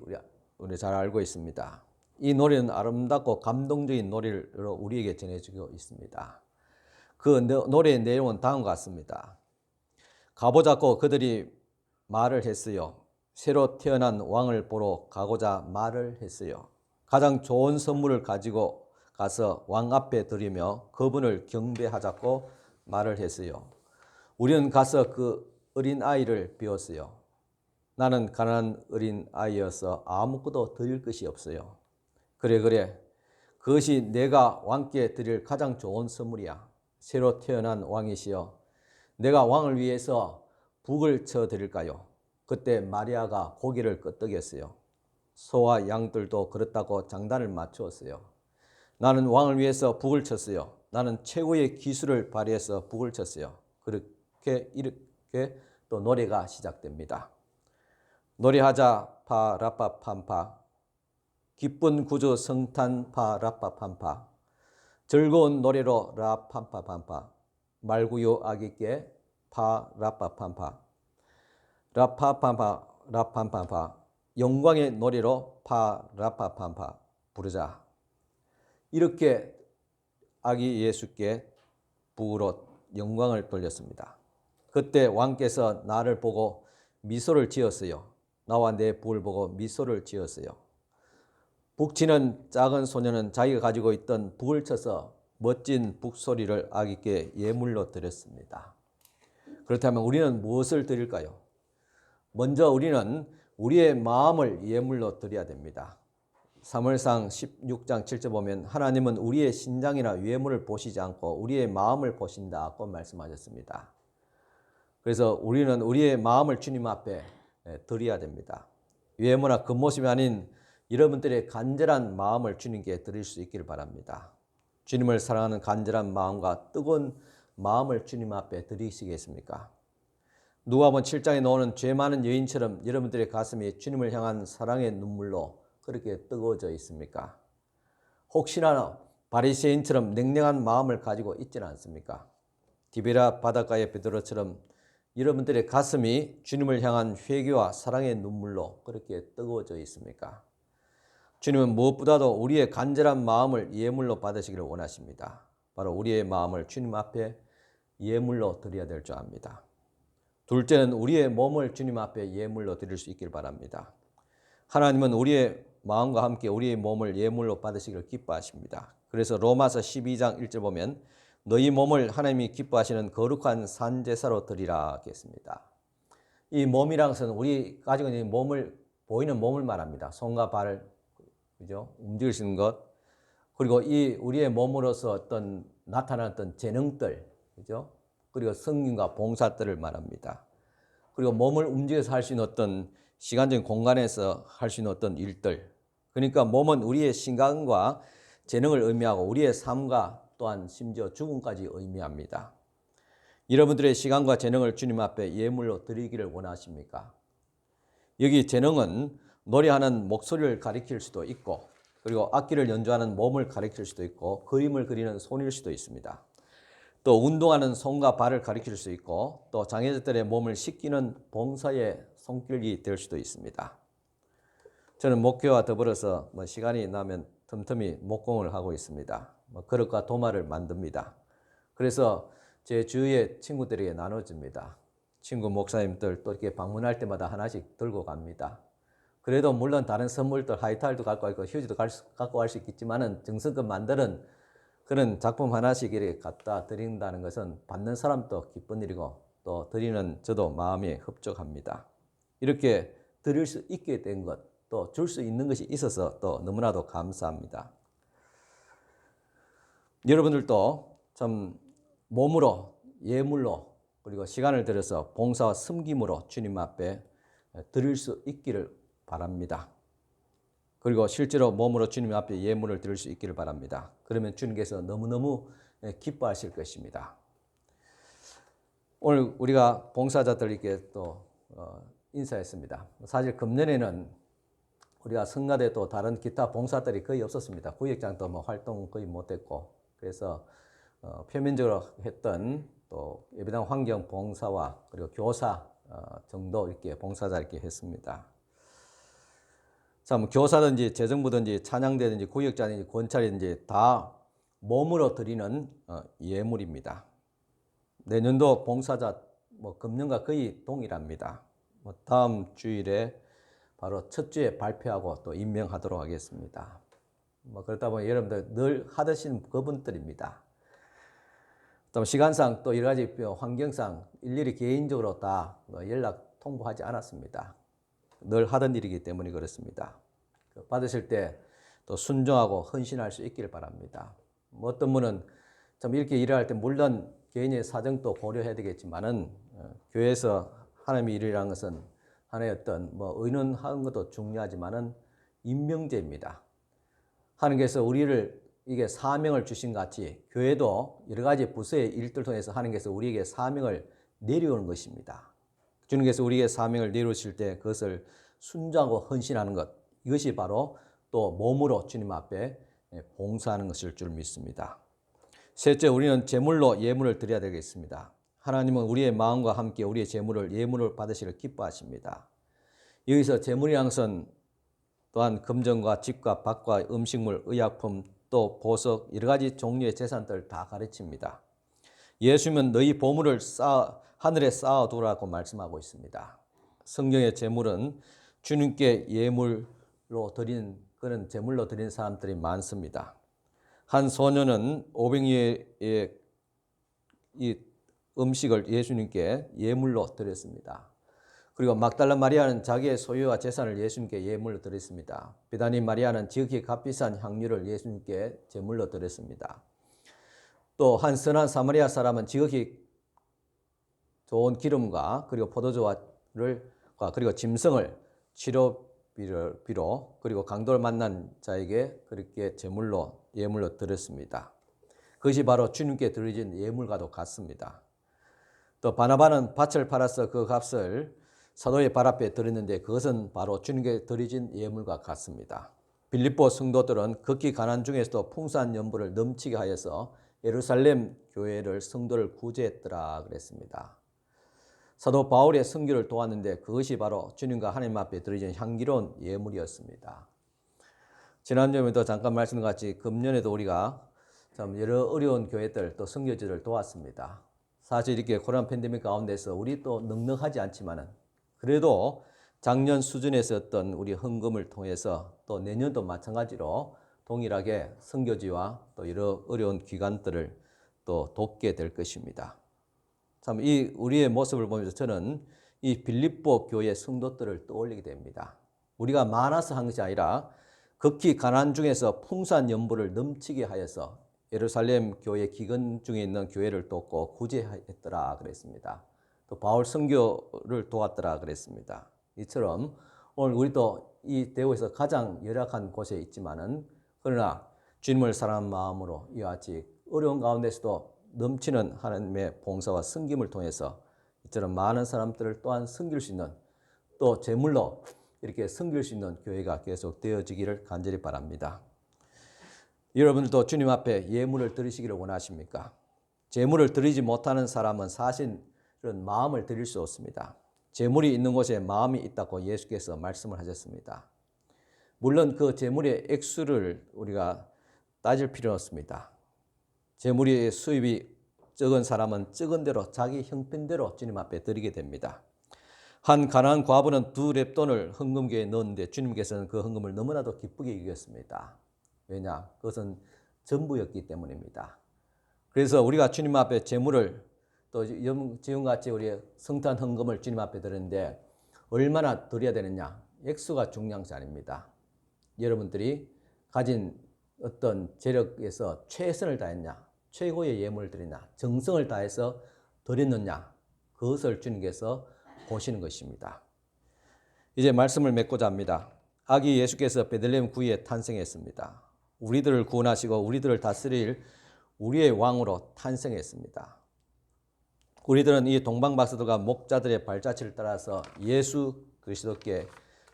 우리 잘 알고 있습니다. 이 노래는 아름답고 감동적인 노래로 우리에게 전해지고 있습니다. 그 노래의 내용은 다음과 같습니다. 가보자고 그들이 말을 했어요. 새로 태어난 왕을 보러 가고자 말을 했어요. 가장 좋은 선물을 가지고 가서 왕 앞에 드리며 그분을 경배하자고 말을 했어요. 우리는 가서 그 어린 아이를 비웠어요. 나는 가난한 어린 아이여서 아무것도 드릴 것이 없어요. 그래. 그것이 내가 왕께 드릴 가장 좋은 선물이야. 새로 태어난 왕이시여. 내가 왕을 위해서 북을 쳐 드릴까요? 그때 마리아가 고개를 끄덕였어요. 소와 양들도 그렇다고 장단을 맞추었어요. 나는 왕을 위해서 북을 쳤어요. 나는 최고의 기술을 발휘해서 북을 쳤어요. 이렇게 또 노래가 시작됩니다. 노래하자 파라파 판파, 기쁜 구주 성탄 파라파 판파, 즐거운 노래로 라판파 판파, 말구유 아기께 파라파 판파, 라파판파 라판판파, 영광의 노래로 파라파 판파 부르자. 이렇게 아기 예수께 북으로 영광을 돌렸습니다. 그때 왕께서 나를 보고 미소를 지었어요. 나와 내 북을 보고 미소를 지었어요. 북치는 작은 소녀는 자기가 가지고 있던 북을 쳐서 멋진 북소리를 아기께 예물로 드렸습니다. 그렇다면 우리는 무엇을 드릴까요? 먼저 우리는 우리의 마음을 예물로 드려야 됩니다. 사무엘상 16장 7절 보면 하나님은 우리의 신장이나 외모를 보시지 않고 우리의 마음을 보신다고 말씀하셨습니다. 그래서 우리는 우리의 마음을 주님 앞에 드려야 됩니다. 외모나 겉모습이 아닌 여러분들의 간절한 마음을 주님께 드릴 수 있기를 바랍니다. 주님을 사랑하는 간절한 마음과 뜨거운 마음을 주님 앞에 드리시겠습니까? 누가복음 7장에 나오는 죄 많은 여인처럼 여러분들의 가슴이 주님을 향한 사랑의 눈물로 그렇게 뜨거워져 있습니까? 혹시나 바리새인처럼 냉랭한 마음을 가지고 있지는 않습니까? 디베라 바닷가의 베드로처럼 여러분들의 가슴이 주님을 향한 회개와 사랑의 눈물로 그렇게 뜨거워져 있습니까? 주님은 무엇보다도 우리의 간절한 마음을 예물로 받으시기를 원하십니다. 바로 우리의 마음을 주님 앞에 예물로 드려야 될 줄 압니다. 둘째는 우리의 몸을 주님 앞에 예물로 드릴 수 있기를 바랍니다. 하나님은 우리의 마음과 함께 우리의 몸을 예물로 받으시기를 기뻐하십니다. 그래서 로마서 12장 1절 보면 너희 몸을 하나님이 기뻐하시는 거룩한 산제사로 드리라 했습니다. 이 몸이란 것은 우리 가지고 있는 몸을, 보이는 몸을 말합니다. 손과 발, 그죠? 움직일 수 있는 것. 그리고 이 우리의 몸으로서 어떤 나타나는 어떤 재능들, 그죠? 그리고 성김과 봉사들을 말합니다. 그리고 몸을 움직여서 할 수 있는 어떤 시간적인 공간에서 할 수 있는 어떤 일들. 그러니까 몸은 우리의 신간과 재능을 의미하고 우리의 삶과 또한 심지어 죽음까지 의미합니다. 여러분들의 시간과 재능을 주님 앞에 예물로 드리기를 원하십니까? 여기 재능은 노래하는 목소리를 가리킬 수도 있고, 그리고 악기를 연주하는 몸을 가리킬 수도 있고, 그림을 그리는 손일 수도 있습니다. 또 운동하는 손과 발을 가리킬 수 있고, 또 장애자들의 몸을 씻기는 봉사의 손길이 될 수도 있습니다. 저는 목회와 더불어서 시간이 나면 틈틈이 목공을 하고 있습니다. 그릇과 도마를 만듭니다. 그래서 제 주위의 친구들에게 나눠줍니다. 친구 목사님들 또 이렇게 방문할 때마다 하나씩 들고 갑니다. 그래도 물론 다른 선물들 하이타일도 갖고 있고 휴지도 갖고 갈 수 있겠지만은 정성껏 만드는 그런 작품 하나씩 이렇게 갖다 드린다는 것은 받는 사람도 기쁜 일이고 또 드리는 저도 마음이 흡족합니다. 이렇게 드릴 수 있게 된 것, 또 줄 수 있는 것이 있어서 또 너무나도 감사합니다. 여러분들도 참 몸으로, 예물로, 그리고 시간을 들여서 봉사와 섬김으로 주님 앞에 드릴 수 있기를 바랍니다. 그리고 실제로 몸으로 주님 앞에 예물을 드릴 수 있기를 바랍니다. 그러면 주님께서 너무너무 기뻐하실 것입니다. 오늘 우리가 봉사자들에게 또 인사했습니다. 사실 금년에는 우리가 성가대 또 다른 기타 봉사들이 거의 없었습니다. 구역장도 뭐 활동 거의 못했고, 그래서 표면적으로 했던 또 예배당 환경 봉사와 그리고 교사 정도 이렇게 봉사자 이렇게 했습니다. 참 교사든지 재정부든지 찬양대든지 구역자든지 권찰이든지 다 몸으로 드리는 예물입니다. 내년도 봉사자 금년과 거의 동일합니다. 다음 주일에 바로 첫 주에 발표하고 또 임명하도록 하겠습니다. 그렇다 보니 여러분들 늘 하듯이 그분들입니다. 또 시간상 또 여러 가지 환경상 일일이 개인적으로 다 연락 통보하지 않았습니다. 늘 하던 일이기 때문에 그렇습니다. 받으실 때 또 순종하고 헌신할 수 있기를 바랍니다. 어떤 분은 참 이렇게 일을 할 때 물론 개인의 사정도 고려해야 되겠지만은 교회에서 하나님의 일이라는 것은 하나의 어떤 의논하는 것도 중요하지만은 임명제입니다. 하나님께서 우리를 이게 사명을 주신 같이 교회도 여러 가지 부서의 일들 통해서 하나님께서 우리에게 사명을 내려오는 것입니다. 주님께서 우리에게 사명을 내려오실 때 그것을 순종하고 헌신하는 것, 이것이 바로 또 몸으로 주님 앞에 봉사하는 것일 줄 믿습니다. 셋째, 우리는 제물로 예물을 드려야 되겠습니다. 하나님은 우리의 마음과 함께 우리의 제물을 예물을 받으시기를 기뻐하십니다. 여기서 제물이라는 것은 또한 금전과 집과 밭과 음식물, 의약품, 또 보석, 여러 가지 종류의 재산들을 다 가르칩니다. 예수님은 너희 보물을 하늘에 쌓아두라고 말씀하고 있습니다. 성경의 제물은 주님께 예물로 드리는 그런 제물로 드리는 사람들이 많습니다. 한 소녀는 500여의 이 음식을 예수님께 예물로 드렸습니다. 그리고 막달라 마리아는 자기의 소유와 재산을 예수님께 예물로 드렸습니다. 비다니 마리아는 지극히 값비싼 향유를 예수님께 제물로 드렸습니다. 또 한 선한 사마리아 사람은 지극히 좋은 기름과 그리고 포도주를 그리고 짐승을 치료비로 그리고 강도를 만난 자에게 그렇게 제물로 예물로 드렸습니다. 그것이 바로 주님께 드려진 예물과도 같습니다. 또 바나바는 밭을 팔아서 그 값을 사도의 발 앞에 드렸는데 그것은 바로 주님께 드려진 예물과 같습니다. 빌립보 성도들은 극히 가난 중에서도 풍성한 연보를 넘치게 하여서 예루살렘 교회를 성도를 구제했더라 그랬습니다. 사도 바울의 선교를 도왔는데 그것이 바로 주님과 하나님 앞에 드려진 향기로운 예물이었습니다. 지난주에도 잠깐 말씀드린 것 같이 금년에도 우리가 참 여러 어려운 교회들 또 선교지를 도왔습니다. 사실 이렇게 코로나 팬데믹 가운데서 우리 또 넉넉하지 않지만은 그래도 작년 수준에서 어떤 우리 헌금을 통해서 또 내년도 마찬가지로 동일하게 선교지와 또 여러 어려운 기관들을 또 돕게 될 것입니다. 참 이 우리의 모습을 보면서 저는 이 빌립보 교회 성도들을 떠올리게 됩니다. 우리가 많아서 한 것이 아니라 극히 가난 중에서 풍성한 연보를 넘치게 하여서 예루살렘 교회 기근 중에 있는 교회를 돕고 구제했더라 그랬습니다. 또 바울 선교를 도왔더라 그랬습니다. 이처럼 오늘 우리도 이 대우에서 가장 열악한 곳에 있지만은 그러나 주님을 사랑하는 마음으로 이와 같이 어려운 가운데서도 넘치는 하나님의 봉사와 섬김을 통해서 이처럼 많은 사람들을 또한 섬길 수 있는 또 제물로 이렇게 섬길 수 있는 교회가 계속 되어지기를 간절히 바랍니다. 여러분들도 주님 앞에 예물을 드리시기를 원하십니까? 제물을 드리지 못하는 사람은 사실은 마음을 드릴 수 없습니다. 제물이 있는 곳에 마음이 있다고 예수께서 말씀을 하셨습니다. 물론 그 제물의 액수를 우리가 따질 필요는 없습니다. 제물의 수입이 적은 사람은 적은 대로 자기 형편대로 주님 앞에 드리게 됩니다. 한 가난한 과부는 2렙돈을 헌금기에 넣었는데 주님께서는 그 헌금을 너무나도 기쁘게 여겼습니다. 왜냐? 그것은 전부였기 때문입니다. 그래서 우리가 주님 앞에 제물을 또 지금같이 우리 성탄 헌금을 주님 앞에 드리는데 얼마나 드려야 되느냐? 액수가 중요한 것이 아닙니다. 여러분들이 가진 어떤 재력에서 최선을 다했냐? 최고의 예물을 드리냐? 정성을 다해서 드렸느냐? 그것을 주님께서 보시는 것입니다. 이제 말씀을 맺고자 합니다. 아기 예수께서 베들레헴 구유에 탄생했습니다. 우리들을 구원하시고 우리들을 다스릴 우리의 왕으로 탄생했습니다. 우리들은 이 동방박사들과 목자들의 발자취를 따라서 예수 그리스도께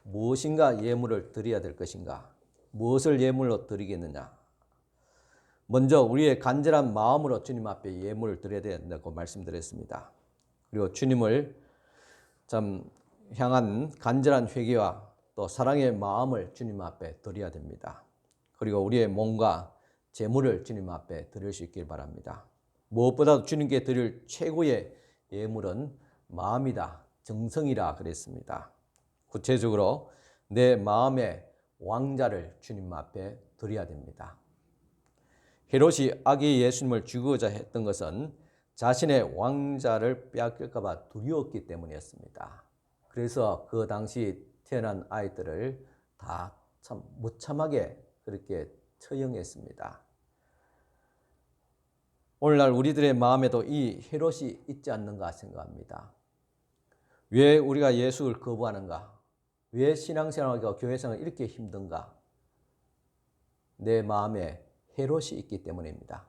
무엇인가 예물을 드려야 될 것인가? 무엇을 예물로 드리겠느냐? 먼저 우리의 간절한 마음으로 주님 앞에 예물을 드려야 된다고 말씀드렸습니다. 그리고 주님을 참 향한 간절한 회개와 또 사랑의 마음을 주님 앞에 드려야 됩니다. 그리고 우리의 몸과 재물을 주님 앞에 드릴 수 있길 바랍니다. 무엇보다도 주님께 드릴 최고의 예물은 마음이다, 정성이라 그랬습니다. 구체적으로 내 마음의 왕자를 주님 앞에 드려야 됩니다. 헤롯이 아기 예수님을 죽이고자 했던 것은 자신의 왕자를 빼앗길까 봐 두려웠기 때문이었습니다. 그래서 그 당시 태어난 아이들을 다 참 무참하게 그렇게 처형했습니다. 오늘날 우리들의 마음에도 이 헤롯이 있지 않는가 생각합니다. 왜 우리가 예수를 거부하는가? 왜 신앙생활과 교회생활이 이렇게 힘든가? 내 마음에 헤롯이 있기 때문입니다.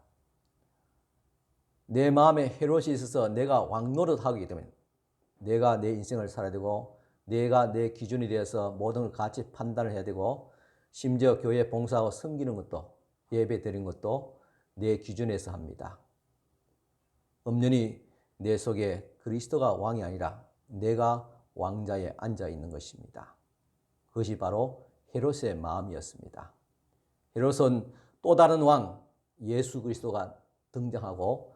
내 마음에 헤롯이 있어서 내가 왕노릇하기 때문에 내가 내 인생을 살아야 되고 내가 내 기준이 되어서 모든 걸 같이 판단을 해야 되고 심지어 교회 봉사하고 섬기는 것도 예배 드리는 것도 내 기준에서 합니다. 엄연히 내 속에 그리스도가 왕이 아니라 내가 왕자에 앉아 있는 것입니다. 그것이 바로 헤롯의 마음이었습니다. 헤롯은 또 다른 왕 예수 그리스도가 등장하고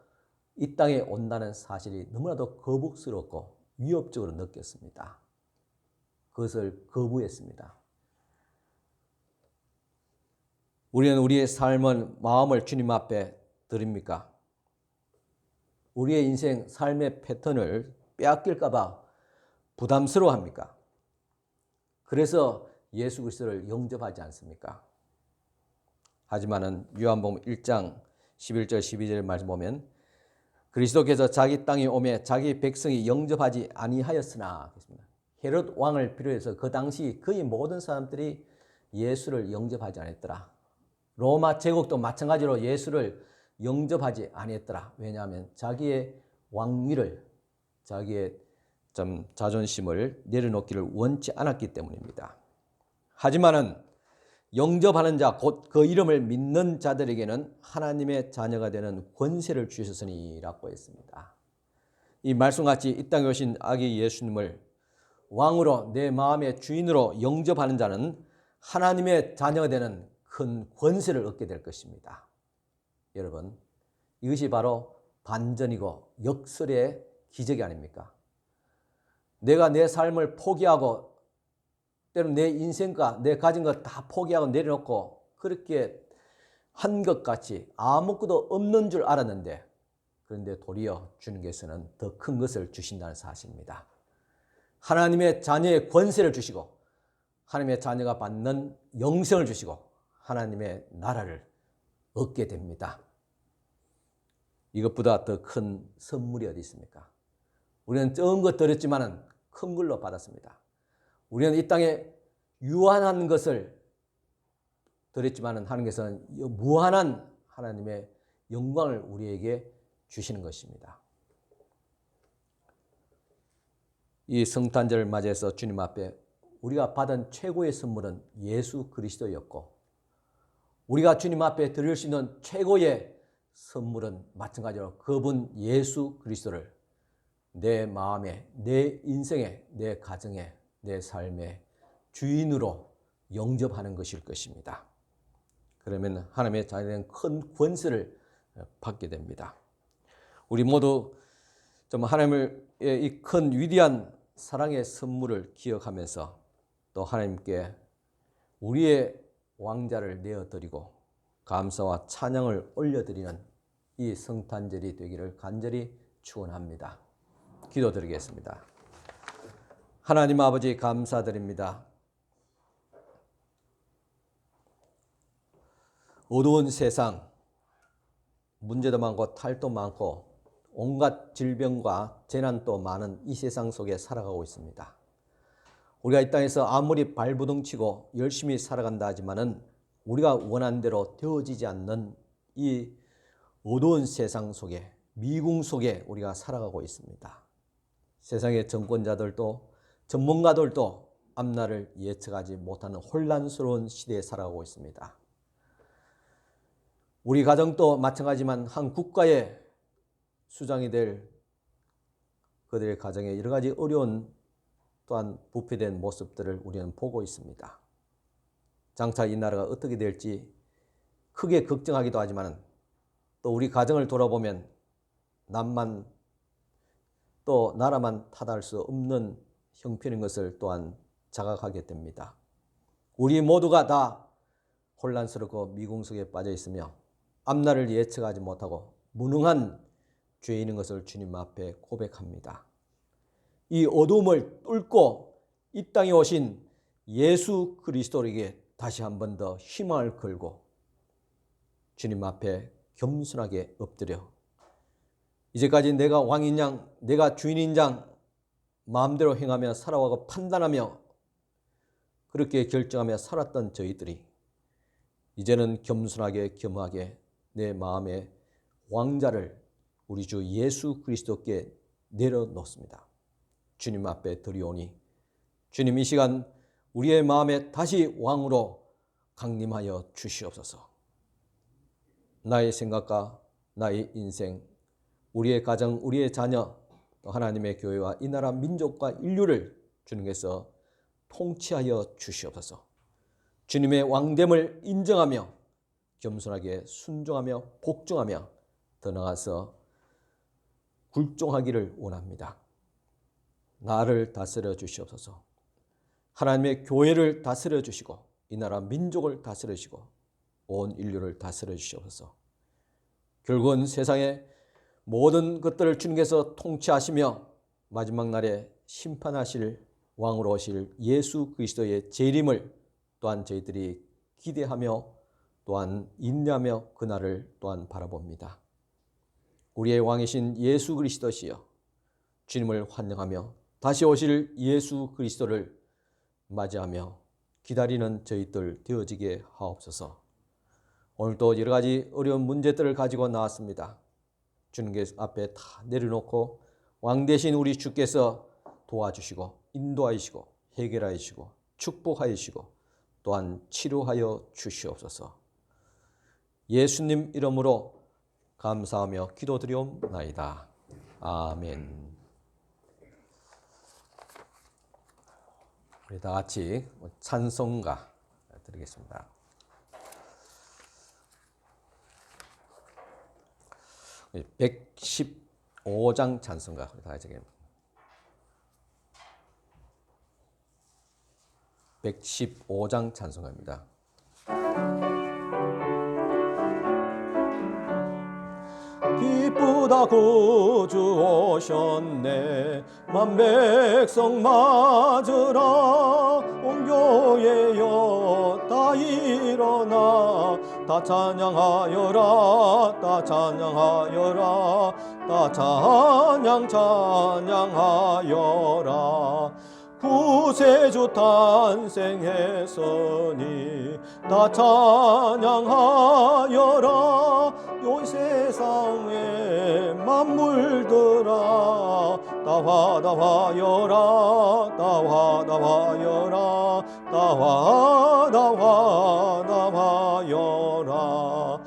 이 땅에 온다는 사실이 너무나도 거북스럽고 위협적으로 느꼈습니다. 그것을 거부했습니다. 우리는 우리의 삶을 마음을 주님 앞에 드립니까? 우리의 인생 삶의 패턴을 빼앗길까 봐 부담스러워합니까? 그래서 예수 그리스도를 영접하지 않습니까? 하지만은 요한복음 1장 11절 12절 말씀 보면 그리스도께서 자기 땅에 오매 자기 백성이 영접하지 아니하였으나 헤롯 왕을 비롯해서 그 당시 거의 모든 사람들이 예수를 영접하지 않았더라. 로마 제국도 마찬가지로 예수를 영접하지 아니했더라. 왜냐하면 자기의 왕위를 자기의 자존심을 내려놓기를 원치 않았기 때문입니다. 하지만은 영접하는 자, 곧 그 이름을 믿는 자들에게는 하나님의 자녀가 되는 권세를 주셨으니라고 했습니다. 이 말씀같이 이 땅에 오신 아기 예수님을 왕으로 내 마음의 주인으로 영접하는 자는 하나님의 자녀가 되는 큰 권세를 얻게 될 것입니다. 여러분, 이것이 바로 반전이고 역설의 기적이 아닙니까? 내가 내 삶을 포기하고 때로는 내 인생과 내 가진 것 다 포기하고 내려놓고 그렇게 한 것 같이 아무것도 없는 줄 알았는데 그런데 도리어 주님께서는 더 큰 것을 주신다는 사실입니다. 하나님의 자녀의 권세를 주시고 하나님의 자녀가 받는 영생을 주시고 하나님의 나라를 얻게 됩니다. 이것보다 더 큰 선물이 어디 있습니까? 우리는 적은 것 드렸지만은 큰 걸로 받았습니다. 우리는 이 땅에 유한한 것을 드렸지만은 하나님께서는 무한한 하나님의 영광을 우리에게 주시는 것입니다. 이 성탄절을 맞이해서 주님 앞에 우리가 받은 최고의 선물은 예수 그리스도였고 우리가 주님 앞에 드릴 수 있는 최고의 선물은 마찬가지로 그분 예수 그리스도를 내 마음에, 내 인생에, 내 가정에, 내 삶의 주인으로 영접하는 것일 것입니다. 그러면 하나님의 자녀는 큰 권세를 받게 됩니다. 우리 모두 좀 하나님의 이 큰 위대한 사랑의 선물을 기억하면서 또 하나님께 우리의 왕자를 내어드리고 감사와 찬양을 올려드리는 이 성탄절이 되기를 간절히 축원합니다. 기도드리겠습니다. 하나님 아버지 감사드립니다. 어두운 세상, 문제도 많고 탈도 많고 온갖 질병과 재난도 많은 이 세상 속에 살아가고 있습니다. 우리가 이 땅에서 아무리 발부둥치고 열심히 살아간다 하지만은 우리가 원하는 대로 되어지지 않는 이 어두운 세상 속에, 미궁 속에 우리가 살아가고 있습니다. 세상의 정권자들도 전문가들도 앞날을 예측하지 못하는 혼란스러운 시대에 살아가고 있습니다. 우리 가정도 마찬가지지만 한 국가의 수장이 될 그들의 가정에 여러 가지 어려운 또한 부패된 모습들을 우리는 보고 있습니다. 장차 이 나라가 어떻게 될지 크게 걱정하기도 하지만 또 우리 가정을 돌아보면 남만 또 나라만 탓할 수 없는 형편인 것을 또한 자각하게 됩니다. 우리 모두가 다 혼란스럽고 미궁 속에 빠져 있으며 앞날을 예측하지 못하고 무능한 죄인인 것을 주님 앞에 고백합니다. 이 어둠을 뚫고 이 땅에 오신 예수 그리스도에게 다시 한 번 더 희망을 걸고 주님 앞에 겸손하게 엎드려 이제까지 내가 왕인 양, 내가 주인인 양 마음대로 행하며 살아가고 판단하며 그렇게 결정하며 살았던 저희들이 이제는 겸손하게 겸하게 내 마음의 왕자를 우리 주 예수 그리스도께 내려놓습니다. 주님 앞에 드리오니 주님 이 시간 우리의 마음에 다시 왕으로 강림하여 주시옵소서. 나의 생각과 나의 인생, 우리의 가정, 우리의 자녀, 또 하나님의 교회와 이 나라 민족과 인류를 주님께서 통치하여 주시옵소서. 주님의 왕됨을 인정하며 겸손하게 순종하며 복종하며 더 나아가서 굴종하기를 원합니다. 나를 다스려 주시옵소서. 하나님의 교회를 다스려 주시고 이 나라 민족을 다스려 주시고 온 인류를 다스려 주시옵소서. 결국은 세상의 모든 것들을 주님께서 통치하시며 마지막 날에 심판하실 왕으로 오실 예수 그리스도의 재림을 또한 저희들이 기대하며 또한 인내하며 그날을 또한 바라봅니다. 우리의 왕이신 예수 그리스도시여 주님을 환영하며 다시 오실 예수 그리스도를 맞이하며 기다리는 저희들 되어지게 하옵소서. 오늘도 여러 가지 어려운 문제들을 가지고 나왔습니다. 주님께 앞에 다 내려놓고 왕 대신 우리 주께서 도와주시고 인도하시고 해결하시고 축복하시고 또한 치료하여 주시옵소서. 예수님 이름으로 감사하며 기도드리옵나이다. 아멘. 우리 다 같이 찬송가 드리겠습니다. 115장 찬송가 우리 다 같이 115장 찬송가입니다. 기쁘다 구주 오셨네 만백성 맞으라 온 교회여 다 일어나 다 찬양하여라 다 찬양하여라 다 찬양하여라 구세주 탄생했으니 다 찬양하여라 온 세상에 만물들아 다화다화여라 다화다화여라 다화다화다화여라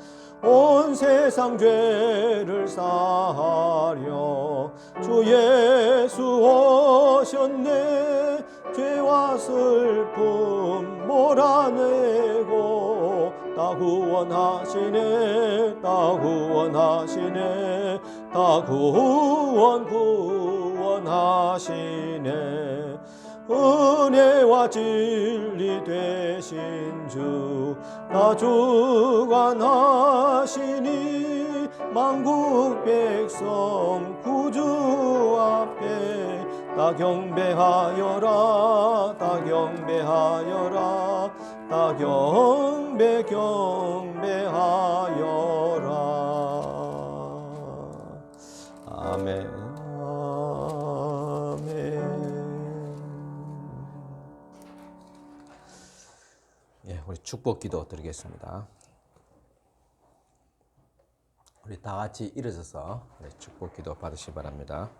온 세상 죄를 사하려 주 예수 오셨네 죄와 슬픔 몰아내고 다 구원하시네 다 구원하시네 다 구원하시네 은혜와 진리 되신 주 다 주관하시니 만국 백성 구주 앞에 다 경배하여라 다 경배하여라 다 경배하여라. 아멘. 예, 우리 축복기도 드리겠습니다. 우리 다 같이 일어서서 축복기도 받으시기 바랍니다.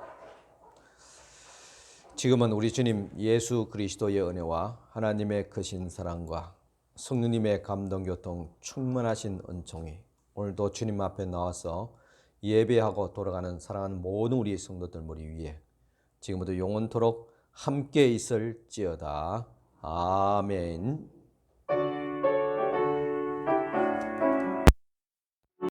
지금은 우리 주님 예수 그리스도의 은혜와 하나님의 크신 사랑과 성령님의 감동교통 충만하신 은총이 오늘도 주님 앞에 나와서 예배하고 돌아가는 사랑하는 모든 우리 성도들 머리 위에 지금부터 영원토록 함께 있을지어다. 아멘.